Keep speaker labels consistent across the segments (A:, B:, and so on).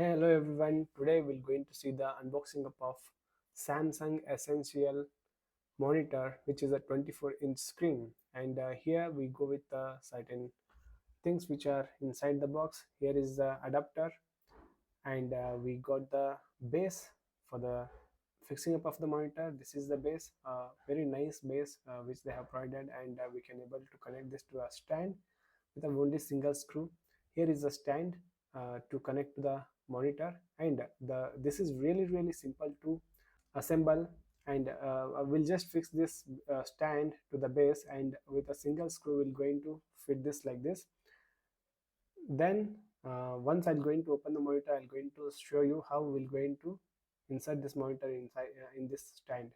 A: Hello everyone, today we're going to see the unboxing up of Samsung Essential monitor, which is a 24-inch screen. And here we go with certain things which are inside the box. Here is the adapter, and we got the base for the fixing up of the monitor. This is the base, very nice base which they have provided, and we can able to connect this to a stand with a only single screw. Here is the stand to connect to the monitor, and the this is really simple to assemble. And we'll just fix this stand to the base, and with a single screw we're going to fit this like this. Then once I'm going to open the monitor, I'm going to show you how we're going to insert this monitor inside in this stand.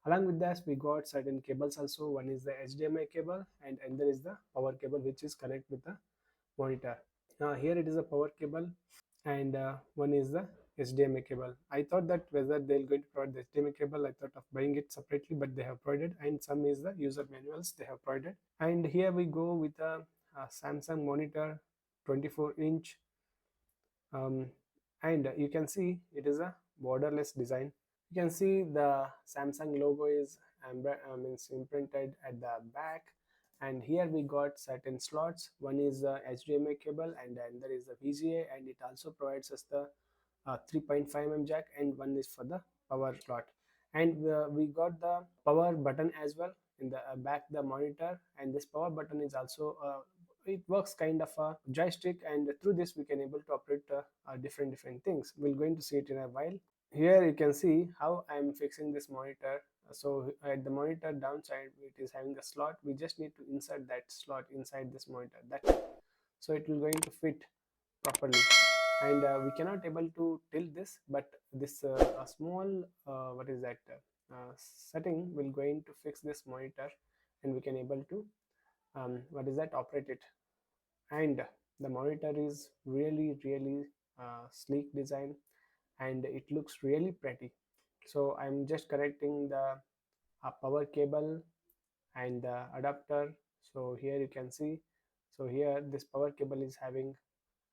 A: Along with that, we got certain cables also. One is the HDMI cable, and another is the power cable, which is connect with the monitor. Here it is a power cable, and one is the HDMI cable. I thought that whether they're going to provide the HDMI cable, I thought of buying it separately, but they have provided, and some is the user manuals they have provided. And here we go with a Samsung monitor, 24-inch, and you can see it is a borderless design. You can see the Samsung logo is means imprinted at the back, and here we got certain slots. One is the HDMI cable, and then there is the VGA, and it also provides us the 3.5 mm jack, and one is for the power slot. And we got the power button as well in the back the monitor, and this power button is also it works kind of a joystick, and through this we can able to operate different things. We're going to see it in a while. Here you can see how I'm fixing this monitor. So at the monitor downside, it is having a slot. We just need to insert that slot inside this monitor. That's it. So it will going to fit properly, and we cannot able to tilt this, but this a small what is that setting will going to fix this monitor, and we can able to what is that operate it. And the monitor is really sleek design, and it looks really pretty. So I'm just connecting the power cable and the adapter. So here you can see, so here this power cable is having,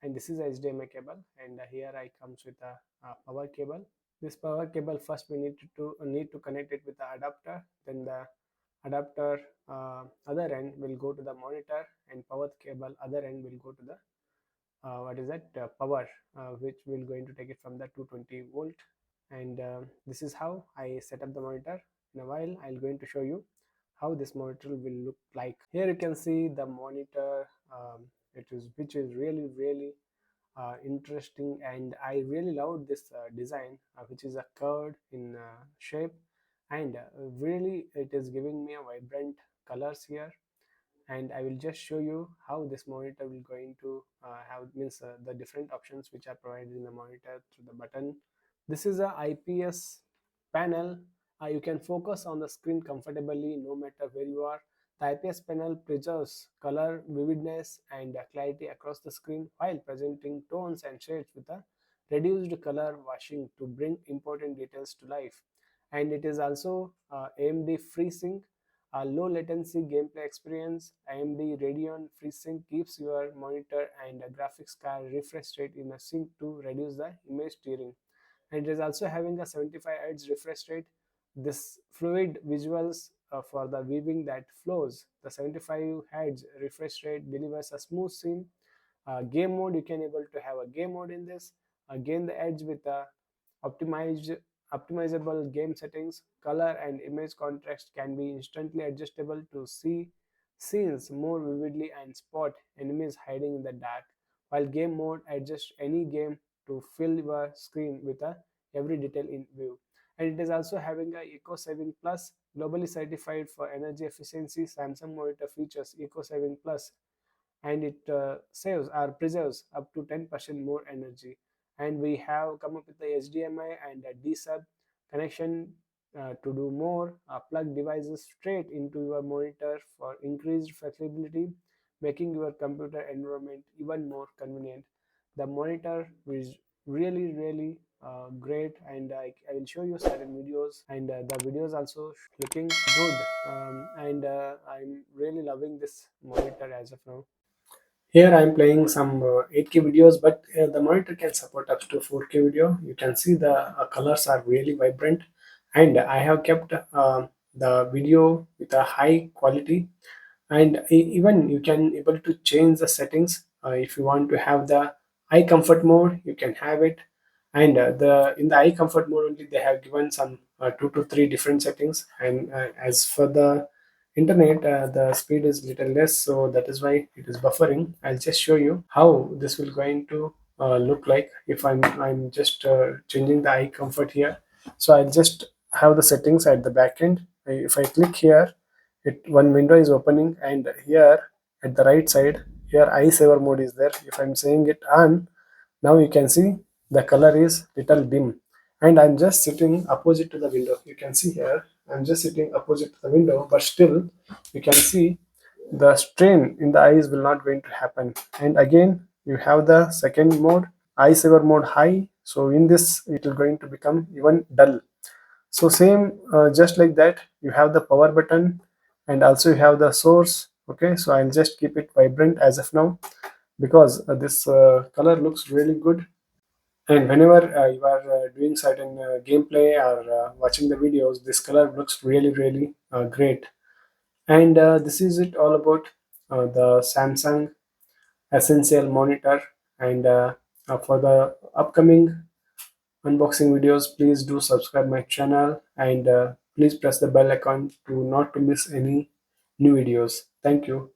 A: and this is HDMI cable, and here I comes with a power cable. This power cable, first we need to connect it with the adapter, then the adapter other end will go to the monitor, and power cable other end will go to the what is that power, which will going to take it from the 220 volt. And this is how I set up the monitor. In a while I'll going to show you how this monitor will look like. Here you can see the monitor, which is really interesting, and I really love this design, which is a curved in shape, and really it is giving me a vibrant colors here. And I will just show you how this monitor will going to have means the different options which are provided in the monitor through the button. This is a IPS panel. You can focus on the screen comfortably no matter where you are. The IPS panel preserves color vividness and clarity across the screen while presenting tones and shades with a reduced color washing to bring important details to life. And it is also AMD FreeSync, a low latency gameplay experience. AMD Radeon FreeSync keeps your monitor and graphics card refresh rate in a sync to reduce the image tearing. And it is also having a 75 Hz refresh rate. This fluid visuals for the viewing that flows. The 75 Hz refresh rate delivers a smooth scene. Game mode, you can able to have a game mode in this. Gain the edge with a optimized optimizable game settings. Color and image contrast can be instantly adjustable to see scenes more vividly and spot enemies hiding in the dark, while game mode adjusts any game to fill your screen with every detail in view. And it is also having a Eco Saving Plus, globally certified for energy efficiency. Samsung monitor features Eco Saving Plus, and it saves or preserves up to 10% more energy. And we have come up with the HDMI and a D-sub connection to do more. Plug devices straight into your monitor for increased flexibility, making your computer environment even more convenient. The monitor is really great, and I will show you certain videos, and the videos also looking good, and I'm really loving this monitor as of now. Here I am playing some 8K videos, but the monitor can support up to 4K video. You can see the colors are really vibrant, and I have kept the video with a high quality. And even you can able to change the settings. If you want to have the eye comfort mode, you can have it. And the in the eye comfort mode only, they have given some 2 to 3 different settings. And as for the internet, the speed is little less, so that is why it is buffering. I'll just show you how this will going to look like if I'm just changing the eye comfort here. So I'll just have the settings at the back end. If I click here, one window is opening, and here at the right side, here eye saver mode is there. If I'm saying it on, now you can see the color is little dim, and I'm just sitting opposite to the window. You can see here I'm just sitting opposite to the window, but still you can see the strain in the eyes will not going to happen. And again, you have the second mode, eye saver mode high. So in this, it will going to become even dull. So same, just like that, you have the power button, and also you have the source. Okay, so I'll just keep it vibrant as of now, because this color looks really good. And whenever you are doing certain gameplay or watching the videos, this color looks really great. And this is it all about the Samsung Essential monitor. And for the upcoming unboxing videos, please do subscribe my channel, and please press the bell icon to not to miss any new videos. Thank you.